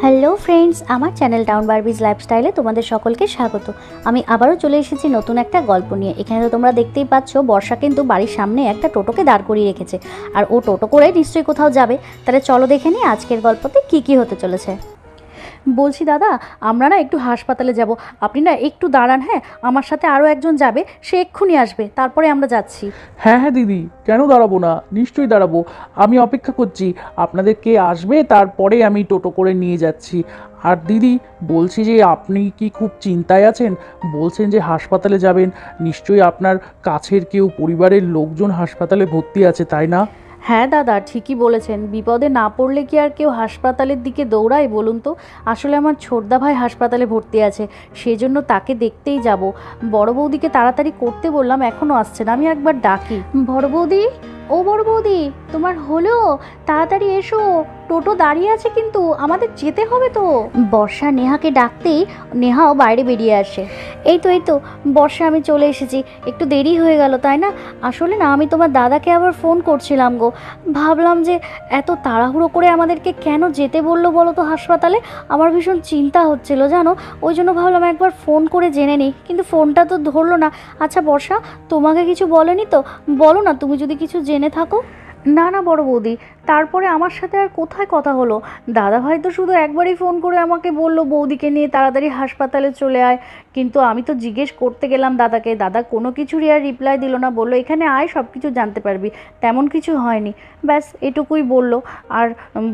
Hello friends, আমার channel town Barbies লাইফস্টাইলে তোমাদের সকলকে স্বাগত। আমি আবারও চলে এসেছি নতুন একটা গল্প নিয়ে। এখানে তো তোমরা দেখতেই পাচ্ছ, বর্ষা কিন্তু বাড়ির সামনে একটা টোটোকে দাঁড় করিয়ে রেখেছে, আর ও টোটো করে নিশ্চয়ই কোথাও যাবে। তাহলে চলো দেখে নিই আজকের গল্পতে কি কি হতে চলেছে। বলছি দাদা, আমরা না একটু হাসপাতালে যাব, আপনি না একটু দাঁড়ান। হ্যাঁ, আমার সাথে আরও একজন যাবে, সে এক্ষুনি আসবে, তারপরে আমরা যাচ্ছি। হ্যাঁ হ্যাঁ দিদি, কেন দাঁড়াবো না, নিশ্চয়ই দাঁড়াবো। আমি অপেক্ষা করছি, আপনাদের কে আসবে তারপরে আমি টোটো করে নিয়ে যাচ্ছি। আর দিদি বলছি যে আপনি কি খুব চিন্তায় আছেন? বলছেন যে হাসপাতালে যাবেন, নিশ্চয়ই আপনার কাছের কেউ, পরিবারের লোকজন হাসপাতালে ভর্তি আছে, তাই না? হ্যাঁ দাদা, ঠিকই বলেছেন। বিপদে না পড়লে কি আর কেউ হাসপাতালের দিকে দৌড়ায় বলুন তো? আসলে আমার ছোটদা ভাই হাসপাতালে ভর্তি আছে, সেজন্য তাকে দেখতেই যাব। বড় বৌদিকে তাড়াতাড়ি করতে বললাম, এখনও আসছে না। আমি একবার ডাকি। বড় বৌদি, ও বড় বৌদি, তোমার হলো? তাড়াতাড়ি এসো, টোটো দাঁড়িয়ে আছে কিন্তু, আমাদের যেতে হবে তো। বর্ষা নেহাকে ডাকতেই নেহাও বাইরে বেরিয়ে আসে। এই তো বর্ষা, আমি চলে এসেছি। একটু দেরি হয়ে গেল তাই না? আসলে না, আমি তোমার দাদাকে আবার ফোন করছিলাম গো। ভাবলাম যে এত তাড়াহুড়ো করে আমাদেরকে কেন যেতে বললো বলো তো হাসপাতালে। আমার ভীষণ চিন্তা হচ্ছিল জানো, ওই জন্য ভাবলাম একবার ফোন করে জেনে নিই, কিন্তু ফোনটা তো ধরলো না। আচ্ছা বর্ষা, তোমাকে কিছু বলেনি তো? বলো না তুমি যদি কিছু জেনে থাকো। না না বড় বৌদি, তারপরে আমার সাথে আর কোথায় কথা হলো? দাদাভাই তো শুধু একবারই ফোন করে আমাকে বলল বৌদিকে নিয়ে তাড়াতাড়ি হাসপাতালে চলে আয়, কিন্তু আমি তো জিজ্ঞেস করতে গেলাম দাদাকে, দাদা কোনো কিছুরই আর রিপ্লাই দিল না, বললো এখানে আয় সব কিছু জানতে পারবি। তেমন কিছু হয়নি, ব্যাস এটুকুই বললো। আর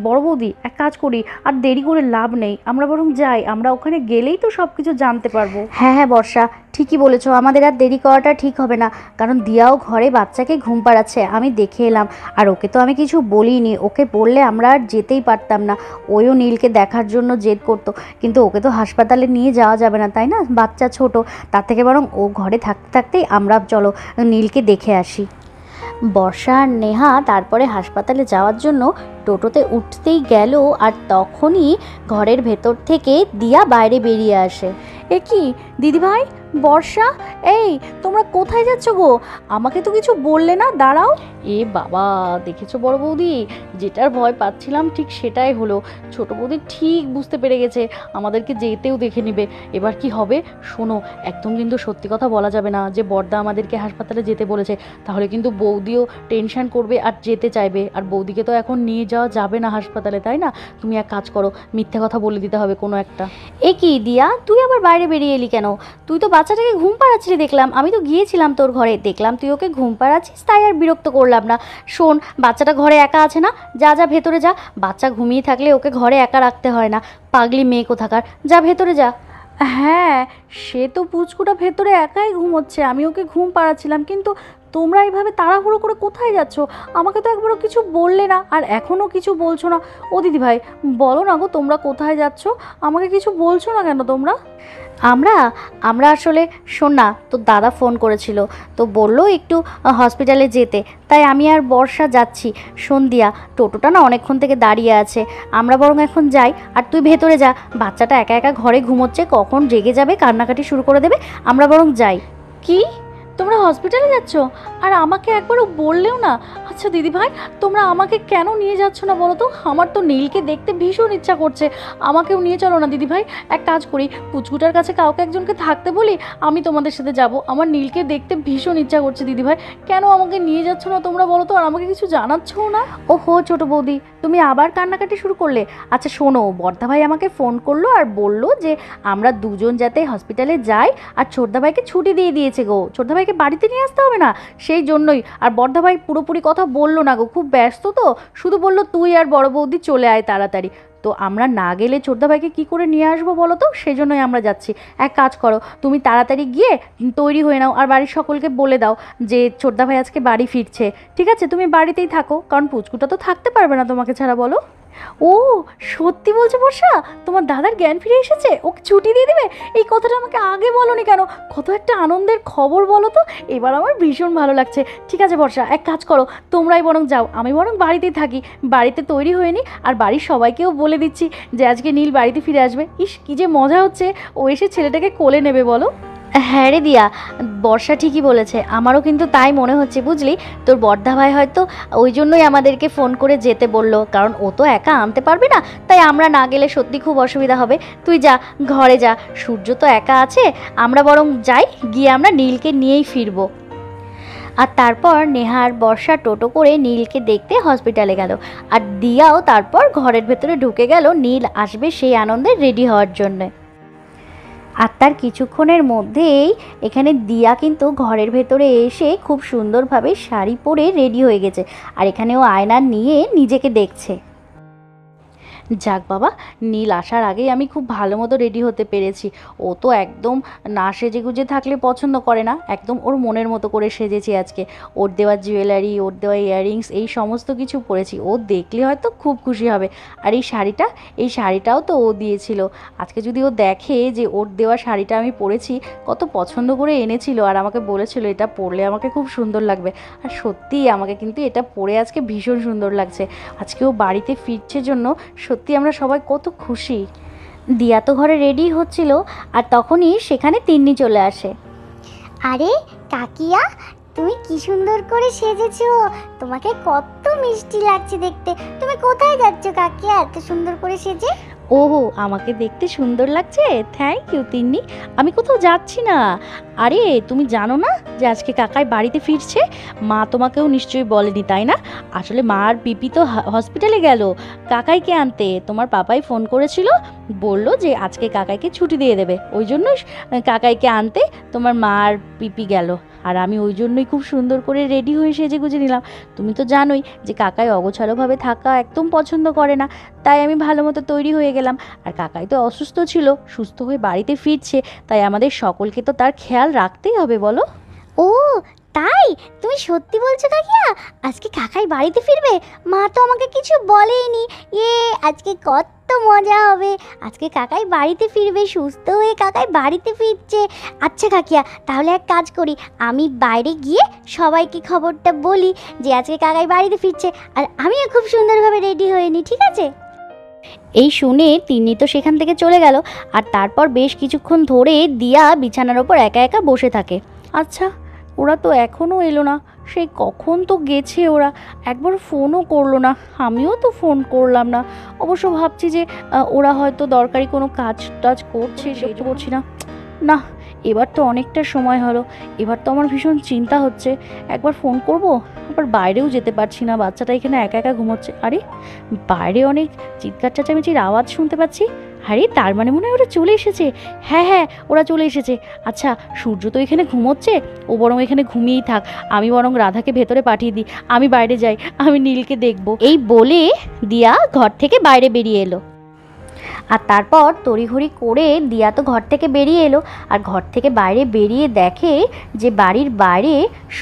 বড় বৌদি, এক কাজ করি, আর দেরি করে লাভ নেই, আমরা বরং যাই, আমরা ওখানে গেলেই তো সব কিছু জানতে পারবো। হ্যাঁ হ্যাঁ বর্ষা, ঠিকই বলেছো, আমাদের আর দেরি করাটা ঠিক হবে না, কারণ দিয়াও ঘরে বাচ্চাকে ঘুম পাড়াচ্ছে, আমি দেখে এলাম। আর ওকে তো আমি কিছু বলিনি, ওকে বললে আমরা আর যেতেই পারতাম না। ওইও নীলকে দেখার জন্য জেদ করতো, কিন্তু ওকে তো হাসপাতালে নিয়ে যাওয়া যাবে না তাই না, বাচ্চা ছোট। তার থেকে বরং ও ঘরে থাকতে থাকতেই আমরা চলো নীলকে দেখে আসি। বর্ষা আর নেহা তারপরে হাসপাতালে যাওয়ার জন্য টোটোতে উঠতেই গেল, আর তখনই ঘরের ভেতর থেকে দিয়া বাইরে বেরিয়ে আসে। এ কি দিদিভাই, বর্ষা, এই তোমরা কোথায় যাচ্ছ গো? আমাকে তো কিছু বললে না, দাঁড়াও। এ বাবা, দেখেছো বড় বৌদি, যেটার ভয় পাচ্ছিলাম ঠিক সেটাই হলো। ছোট বৌদি ঠিক বুঝতে পেরে গেছে, আমাদেরকে যেতেও দেখে নেবে। এবার কি হবে শোনো, একদম কিন্তু সত্যি কথা বলা যাবে না যে বড়দা আমাদেরকে হাসপাতালে যেতে বলেছে, তাহলে কিন্তু বৌদিও টেনশন করবে আর যেতে চাইবে, আর বৌদিকে তো এখন নিয়ে যাওয়া যাবে না হাসপাতালে, তাই না? তুমি এক কাজ করো, মিথ্যে কথা বলে দিতে হবে কোনো একটা। এ কি দিয়া, তুই আবার বাইরে বেরিয়ে এলি কেন? তুই তো বাচ্চাটাকে ঘুম পাড়াচ্ছিলি দেখলাম, আমি তো গিয়েছিলাম তোর ঘরে, দেখলাম তুই ওকে ঘুম পাড়াচ্ছিস, তাই আর বিরক্ত করলাম না। শোন, বাচ্চাটা ঘরে একা আছে না, যা যা ভেতরে যা। বাচ্চা ঘুমিয়ে থাকলে ওকে ঘরে একা রাখতে হয় না, পাগলি মেয়ে কোথাকার, যা ভেতরে যা। হ্যাঁ, সে তো পুচকুটা ভেতরে একাই ঘুমোচ্ছে, আমি ওকে ঘুম পাড়াচ্ছিলাম, কিন্তু তোমরা এইভাবে তাড়াহুড়ো করে কোথায় যাচ্ছ? আমাকে তো একবারও কিছু বললে না, আর এখনও কিছু বলছো না। ও দিদিভাই, বলো না গো, তোমরা কোথায় যাচ্ছ? আমাকে কিছু বলছো না কেন তোমরা? আমরা আমরা আসলে, শোন না, তো দাদা ফোন করেছিল, তো বললো একটু হসপিটালে যেতে, তাই আমি আর বর্ষা যাচ্ছি। সন্ধ্যা, টোটোটা না অনেকক্ষণ থেকে দাঁড়িয়ে আছে, আমরা বরং এখন যাই, আর তুই ভেতরে যা। বাচ্চাটা একা একা ঘরে ঘুমোচ্ছে, কখন জেগে যাবে, কান্নাকাটি শুরু করে দেবে, আমরা বরং যাই। কি, তোমরা হসপিটালে যাচ্ছ আর আমাকে একবারও বললেও না? আচ্ছা দিদিভাই, তোমরা আমাকে কেন নিয়ে যাচ্ছ না বলো তো? আমার তো নীলকে দেখতে ভীষণ ইচ্ছা করছে, আমাকেও নিয়ে চলো না দিদিভাই। এক কাজ করি, পুচকুটার কাছে কাউকে একজনকে থাকতে বলি, আমি তোমাদের সাথে যাব। আমার নীলকে দেখতে ভীষণ ইচ্ছা করছে দিদিভাই, কেন আমাকে নিয়ে যাচ্ছ না তোমরা বলো তো? আর আমাকে কিছু জানাচ্ছও না। ওহো ছোট বৌদি, তুমি আবার কান্নাকাটি শুরু করলে? আচ্ছা শোনো, বর্দা ভাই আমাকে ফোন করলো আর বললো যে আমরা দুজন যাতে হসপিটালে যাই, আর ছোটদা ভাইকে ছুটি দিয়ে দিয়েছে গো, ছোটদা ভাইকে বাড়িতে নিয়ে আসতে হবে না, সেই জন্যই। আর বর্দা ভাই পুরোপুরি কথা বললো না গো, খুব ব্যস্ত তো, শুধু বললো তুই আর বড় বৌদি চলে আয় তাড়াতাড়ি। তো আমরা না গেলে ছোটদা ভাইকে কী করে নিয়ে আসবো বলো তো, সেই জন্যই আমরা যাচ্ছি। এক কাজ করো, তুমি তাড়াতাড়ি গিয়ে তৈরি হয়ে নাও, আর বাড়ির সকলকে বলে দাও যে ছোটদা ভাই আজকে বাড়ি ফিরছে। ঠিক আছে, তুমি বাড়িতেই থাকো, কারণ পুচকুটা তো থাকতে পারবে না তোমাকে ছাড়া, বলো। ও সত্যি বলছো বর্ষা, তোমার দাদার জ্ঞান ফিরে এসেছে, ওকে ছুটি দিয়ে দেবে? এই কথাটা আমাকে আগে বলোনি কেন? কত একটা আনন্দের খবর বলো তো, এবার আমার ভীষণ ভালো লাগছে। ঠিক আছে বর্ষা, এক কাজ করো, তোমরাই বরং যাও, আমি বরং বাড়িতেই থাকি, বাড়িতে তৈরি হয়ে নিই, আর বাড়ির সবাইকেও বলে দিচ্ছি যে আজকে নীল বাড়িতে ফিরে আসবে। ইস, কী যে মজা হচ্ছে, ও এসে ছেলেটাকে কোলে নেবে বলো। হ্যাঁ রে দিয়া, বর্ষা ঠিকই বলেছে, আমারও কিন্তু তাই মনে হচ্ছে বুঝলি। তোর বড়দা ভাই হয়তো ওই জন্যই আমাদেরকে ফোন করে যেতে বললো, কারণ ও তো একা আনতে পারবে না, তাই আমরা না গেলে সত্যি খুব অসুবিধা হবে। তুই যা, ঘরে যা, সূর্য তো একা আছে, আমরা বরং যাই, গিয়ে আমরা নীলকে নিয়েই ফিরবো। আর তারপর নেহা আর বর্ষা টোটো করে নীলকে দেখতে হসপিটালে গেল, আর দিয়াও তারপর ঘরের ভেতরে ঢুকে গেল নীল আসবে সেই আনন্দে রেডি হওয়ার জন্যে। আর তার কিছুক্ষণের মধ্যেই এখানে দিয়া কিন্তু ঘরের ভেতরে এসে খুব সুন্দরভাবে শাড়ি পরে রেডি হয়ে গেছে, আর এখানে ও আয়না নিয়ে নিজেকে দেখছে। যাক বাবা, নীল আসার আগেই আমি খুব ভালো মতো রেডি হতে পেরেছি। ও তো একদম না সেজে গুজে থাকলে পছন্দ করে না, একদম ওর মনের মতো করে সেজেছি আজকে। ওর দেওয়া জুয়েলারি, ওর দেওয়া ইয়াররিংস, এই সমস্ত কিছু পরেছি। ও দেখলে হয়তো খুব খুশি হবে। আর এই শাড়িটাও তো ও দিয়েছিল। আজকে যদি ও দেখে যে ওর দেওয়া শাড়িটা আমি পরেছি, কত পছন্দ করে এনেছিল, আর আমাকে বলেছিল এটা পরলে আমাকে খুব সুন্দর লাগবে। আর সত্যিই আমাকে কিন্তু এটা পরে আজকে ভীষণ সুন্দর লাগছে। আজকে ও বাড়িতে ফিরছে জন্য সত্যি আমরা সবাই কত খুশি। দিয়া তো ঘরে রেডি হচ্ছিল, আর তখনই সেখানে তিন্নি চলে আসে। আরে কাকিয়া, তুমি কি সুন্দর করে সেজেছো, তোমাকে কত মিষ্টি লাগছে দেখতে। তুমি কোথায় যাচ্ছ কাকিয়া এত সুন্দর করে সেজে? ওহো, আমাকে দেখতে সুন্দর লাগছে, থ্যাংক ইউ তিন্নি। আমি কোথাও যাচ্ছি না। আরে তুমি জানো না যে আজকে কাকাই বাড়িতে ফিরছে? মা তোমাকেও নিশ্চয়ই বলেনি, তাই না? আসলে মা আর পিপি তো হসপিটালে গেল কাকাইকে আনতে। তোমার পাপাই ফোন করেছিল, বলল যে আজকে কাকাইকে ছুটি দিয়ে দেবে, ওই জন্যই কাকাইকে আনতে তোমার মা আর পিপি গেল। আর আমি ওই জন্যই খুব সুন্দর করে রেডি হয়ে সেজে গুজে নিলাম। তুমি তো জানোই যে কাকাই অগোছালোভাবে থাকা একদম পছন্দ করে না, তাই আমি ভালো মতো তৈরি হয়ে গেলাম। আর কাকাই তো অসুস্থ ছিল, সুস্থ হয়ে বাড়িতে ফিরছে, তাই আমাদের সকলকে তো তার খেয়াল রাখতেই হবে, বলো। ও তাই? তুমি সত্যি বলছো কাকিয়া? আজকে কাকাই বাড়িতে ফিরবে? মা তো আমাকে কিছু বলেইনি। আজকে কত মজা হবে, আজকে কাকাই বাড়িতে ফিরবে, সুস্থ হয়ে কাকাই বাড়িতে ফিরছে। আচ্ছা কাকিয়া, তাহলে এক কাজ করি, আমি বাইরে গিয়ে সবাইকে খবরটা বলি যে আজকে কাকাই বাড়িতে ফিরছে, আর আমিও খুব সুন্দরভাবে রেডি হয়ে নিই, ঠিক আছে? এই শুনে তিন্নি তো সেখান থেকে চলে গেল, আর তারপর বেশ কিছুক্ষণ ধরে দিয়া বিছানার ওপর একা একা বসে থাকে। আচ্ছা, ওরা তো এখনও এলো না, সেই কখন তো গেছে ওরা, একবার ফোনও করলো না, আমিও তো ফোন করলাম না। অবশ্য ভাবছি যে ওরা হয়তো দরকারি কোনো কাজ টাজ করছে, সেটা করছি না। না, এবার তো অনেকটা সময় হলো, এবার তো আমার ভীষণ চিন্তা হচ্ছে। একবার ফোন করব, আবার বাইরেও যেতে পারছি না, বাচ্চাটা এখানে একা একা ঘুমোচ্ছে। আরে বাইরে অনেক চিৎকার চেঁচামেচির আওয়াজ শুনতে পাচ্ছি। আরে তার মানে মনে হয় ওরা চলে এসেছে। হ্যাঁ হ্যাঁ, ওরা চলে এসেছে। আচ্ছা, সূর্য তো এখানে ঘুমোচ্ছে, ও বরং এখানে ঘুমিয়েই থাক, আমি বরং রাধাকে ভেতরে পাঠিয়ে দিই, আমি বাইরে যাই, আমি নীলকে দেখব। এই বলে দিয়া ঘর থেকে বাইরে বেরিয়ে এলো। আর তারপর তড়িঘড়ি করে দিয়া তো ঘর থেকে বেরিয়ে এলো, আর ঘর থেকে বাইরে বেরিয়ে দেখে যে বাড়ির বাইরে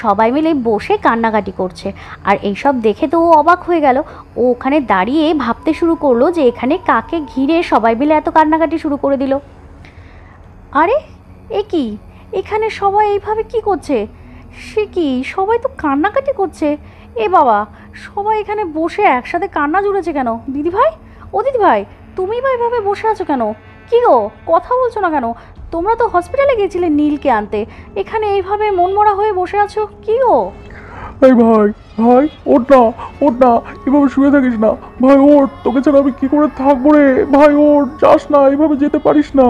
সবাই মিলে বসে কান্নাকাটি করছে। আর এইসব দেখে তো ও অবাক হয়ে গেল। ও ওখানে দাঁড়িয়ে ভাবতে শুরু করলো যে এখানে কাকে ঘিরে সবাই মিলে এত কান্নাকাটি শুরু করে দিল। আরে এ কি, এখানে সবাই এইভাবে কি করছে? সে কি, সবাই তো কান্নাকাটি করছে। এ বাবা, সবাই এখানে বসে একসাথে কান্না জুড়েছে কেন? দিদিভাই, ও দিদিভাই, তুমি বা এভাবে বসে আছো কেন? কি গো, কথা বলছো না কেন? তোমরা তো হসপিটালে গিয়েছিলে নীলকে আনতে, এখানে এইভাবে মনমরা হয়ে বসে আছো, কি গো? এই ভাই, ভাই ওঠ না, ওঠ না, এভাবে শুয়ে থাকিস না ভাই, ওঠ, তোকে ছাড়া আমি কি করে থাকবো রে ভাই, ওঠ, যাস না, এইভাবে যেতে পারিস না।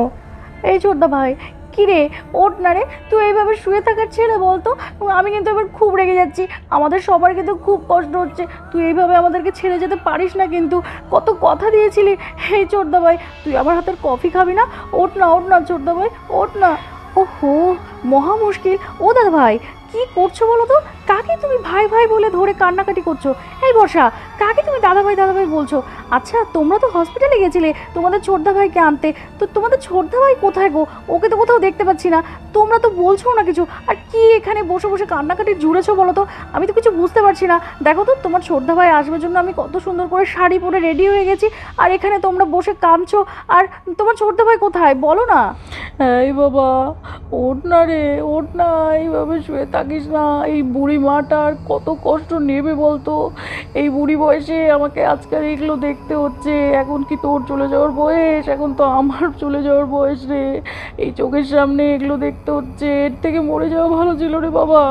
এই ছোটদা ভাই, কি রে, ওঠ না রে, তুই এইভাবে শুয়ে থাকার ছেলে বলতো? আমি কিন্তু এবার খুব রেগে যাচ্ছি, আমাদের সবার কিন্তু খুব কষ্ট হচ্ছে, তুই এইভাবে আমাদেরকে ছেড়ে যেতে পারিস না কিন্তু, কত কথা দিয়েছিলি। এই ছোটদা ভাই, তুই আমার হাতের কফি খাবি না? ওঠ না, ওঠ না ছোটদা ভাই, ওঠ না। ওহো, মহা মুশকিল। ও দাদা ভাই, কি করছো বলো তো? কাকে তুমি ভাই ভাই বলে ধরে কান্নাকাটি করছো? এই বর্ষা, কাকে তুমি দাদা ভাই বলছো? আচ্ছা, তোমরা তো হসপিটালে গেছিলে তোমাদের ছোটদা ভাইকে আনতে, তো তোমাদের ছোটদা ভাই কোথায় গো? ওকে তো কোথাও দেখতে পাচ্ছি না, তোমরা তো বলছো না কিছু, আর কি এখানে বসে বসে কান্নাকাটি জুড়েছো বলো তো? আমি তো কিছু বুঝতে পারছি না। দেখো তো, তোমার ছোটদা ভাই আসবে জন্য আমি কত সুন্দর করে শাড়ি পরে রেডি হয়ে গেছি, আর এখানে তোমরা বসে কাঁদছো, আর তোমার ছোটদা ভাই কোথায় বলো না? এই বাবা, ওঠ না রে, ওঠ না, এইভাবে শুয়ে থাক থাকিস না, এই বুড়ি মাটা আর কত কষ্ট নেবে বলতো। এই বুড়ি বয়সে আমাকে আজকাল এগুলো দেখতে হচ্ছে। এখন কি তোর চলে যাওয়ার বয়স? এখন তো আমার চলে যাওয়ার বয়স রে। এই চোখের সামনে এগুলো দেখতে হচ্ছে, এর থেকে মরে যাওয়া ভালো ছিল রে বাবা।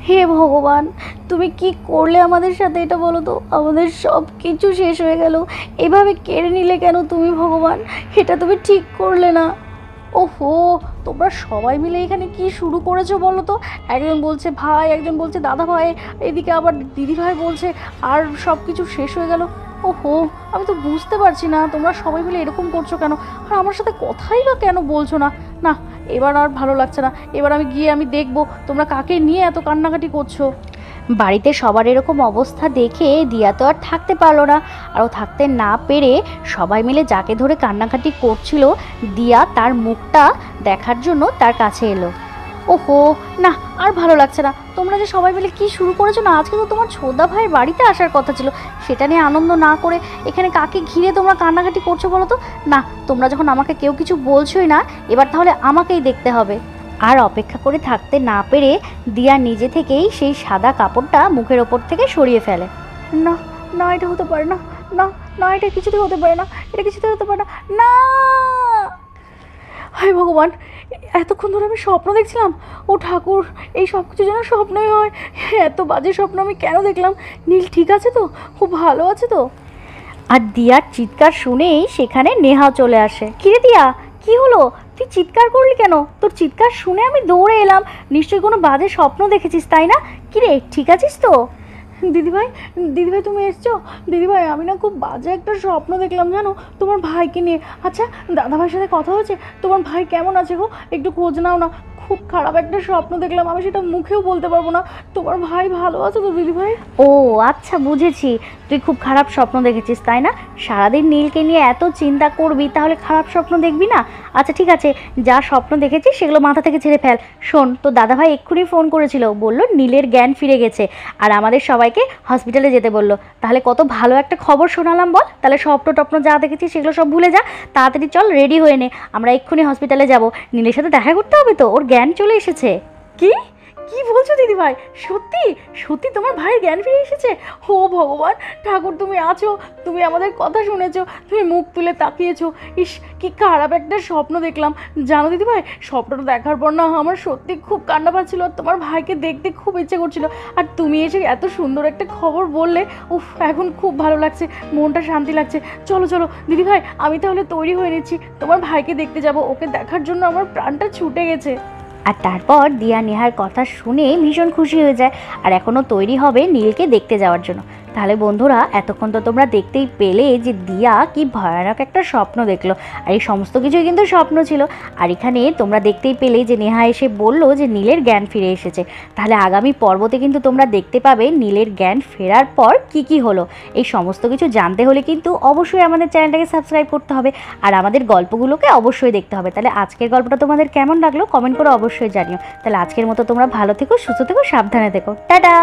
হে ভগবান, তুমি কি করলে আমাদের সাথে এটা বলো তো? আমাদের সব কিছু শেষ হয়ে গেল, এভাবে কেড়ে নিলে কেন তুমি ভগবান? এটা তুমি ঠিক করলে না। ওহো, তোমরা সবাই মিলে এখানে কি শুরু করেছো বলো তো? একজন বলছে ভাই, একজন বলছে দাদা ভাই, এদিকে আবার দিদি ভাই বলছে, আর সব কিছু শেষ হয়ে গেল। ওহো, আমি তো বুঝতে পারছি না তোমরা সবাই মিলে এরকম করছো কেন, আর আমার সাথে কথাই বা কেন বলছো না। না, এবার আর ভালো লাগছে না। এবার আমি গিয়ে আমি দেখবো তোমরা কাকে নিয়ে এত কান্নাকাটি করছো। বাড়িতে সবার এরকম অবস্থা দেখে দিয়া তো আর থাকতে পারলো না, আরও থাকতে না পেরে সবাই মিলে যাকে ধরে কান্নাকাটি করছিল দিয়া তার মুখটা দেখার জন্য তার কাছে এলো। ওহো, না আর ভালো লাগছে না। তোমরা যে সবাই মিলে কি শুরু করেছো না? আজকে তো তোমার ছোদা ভাইয়ের বাড়িতে আসার কথা ছিল, সেটা নিয়ে আনন্দ না করে এখানে কাকে ঘিরে তোমরা কান্নাকাটি করছো বলো তো? না, তোমরা যখন আমাকে কেউ কিছু বলছোই না, এবার তাহলে আমাকেই দেখতে হবে। আর অপেক্ষা করে থাকতে না পেরে দিয়া নিজে থেকেই সেই সাদা কাপড়টা মুখের ওপর থেকে সরিয়ে ফেলে। না না, এটা হতে পারে না, না না, এটা কিছুতেই হতে পারে না, এটা কিছুতেই হতে পারে না। না, হায় ভগবান, এতক্ষণ ধরে আমি স্বপ্ন দেখছিলাম। ও ঠাকুর, এই সব কিছু যেন স্বপ্নই হয়। এত বাজে স্বপ্ন আমি কেন দেখলাম? নীল ঠিক আছে তো? খুব ভালো আছে তো? আর দিয়ার চিৎকার শুনেই সেখানে নেহা চলে আসে। কিরে দিয়া, কি হলো? তুই চিৎকার করলি কেন? তোর চিৎকার শুনে আমি দৌড়ে এলাম। নিশ্চয়ই কোনো বাজে স্বপ্ন দেখেছিস, তাই না? কিরে, ঠিক আছিস তো? দিদিভাই, দিদিভাই তুমি এসছো? দিদিভাই, আমি না খুব বাজে একটা স্বপ্ন দেখলাম জানো, তোমার ভাইকে নিয়ে। আচ্ছা, দাদাভাইয়ের সাথে কথা হয়েছে? তোমার ভাই কেমন আছে গো? একটু খোঁজ নাও না। খুব খারাপ একটা স্বপ্ন দেখলাম, আমি সেটা মুখেও বলতে পারবো না। তোমার ভাই ভালো আছে তো দিদিভাই? ও আচ্ছা, বুঝেছি। তুই খুব খারাপ স্বপ্ন দেখেছিস, তাই না? সারাদিন নীলকে নিয়ে এত চিন্তা করবি, তাহলে খারাপ স্বপ্ন দেখবি না? আচ্ছা ঠিক আছে, যা স্বপ্ন দেখেছিস সেগুলো মাথা থেকে ছেড়ে ফেল। শোন, তো দাদাভাই এক্ষুনি ফোন করেছিল, বলল নীলের জ্ঞান ফিরে গেছে আর আমাদের সবাইকে হসপিটালে যেতে বললো। তাহলে কত ভালো একটা খবর শোনালাম বল। তাহলে স্বপ্ন টপ্ন যা দেখেছিস সেগুলো সব ভুলে যা, তাড়াতাড়ি চল, রেডি হয়ে নে, আমরা এক্ষুনি হসপিটালে যাব। নীলের সাথে দেখা করতে হবে তো, ওর জ্ঞান চলে এসেছে। কি কি বলছো দিদিভাই? সত্যি সত্যি তোমার ভাইয়ের জ্ঞান ফিরে এসেছে? ও ভগবান, ঠাকুর তুমি আছো, তুমি আমাদের কথা শুনেছো, তুমি মুখ তুলে তাকিয়েছো। ইস, কি খারাপ একটা স্বপ্ন দেখলাম জানো দিদিভাই। স্বপ্নটা দেখার পর না আমার সত্যি খুব কান্না পাচ্ছিল, আর তোমার ভাইকে দেখতে খুব ইচ্ছে করছিল। আর তুমি এসে এত সুন্দর একটা খবর বললে, উফ, এখন খুব ভালো লাগছে, মনটা শান্তি লাগছে। চলো চলো দিদিভাই, আমি তাহলে তৈরি হয়ে নিচ্ছি, তোমার ভাইকে দেখতে যাব। ওকে দেখার জন্য আমার প্রাণটা ছুটে গেছে। আর তারপর দিয়া নেহার কথা শুনে ভীষণ খুশি হয়ে যায়, আর এখনও তৈরি হবে নীলকে দেখতে যাওয়ার জন্য। তাহলে বন্ধুরা, এতক্ষণ তো তোমরা দেখতেই পেলে যে দিয়া কি ভয়ানক একটা স্বপ্ন দেখলো, আর এই সমস্ত কিছুই কিন্তু স্বপ্ন ছিল। আর এখানে তোমরা দেখতেই পেলে যে নেহা এসে বলল যে নীলের জ্ঞান ফিরে এসেছে। তাহলে আগামী পর্বতে কিন্তু তোমরা দেখতে পাবে নীলের জ্ঞান ফেরার পর কি কি হলো। এই সমস্ত কিছু জানতে হলে কিন্তু অবশ্যই আমাদের চ্যানেলটাকে সাবস্ক্রাইব করতে হবে, আর আমাদের গল্পগুলোকে অবশ্যই দেখতে হবে। তাহলে আজকের গল্পটা তোমাদের কেমন লাগলো কমেন্ট করে অবশ্যই জানিও। তাহলে আজকের মতো তোমরা ভালো থেকো, সুস্থ থেকো, সাবধানে থেকো। টাটা।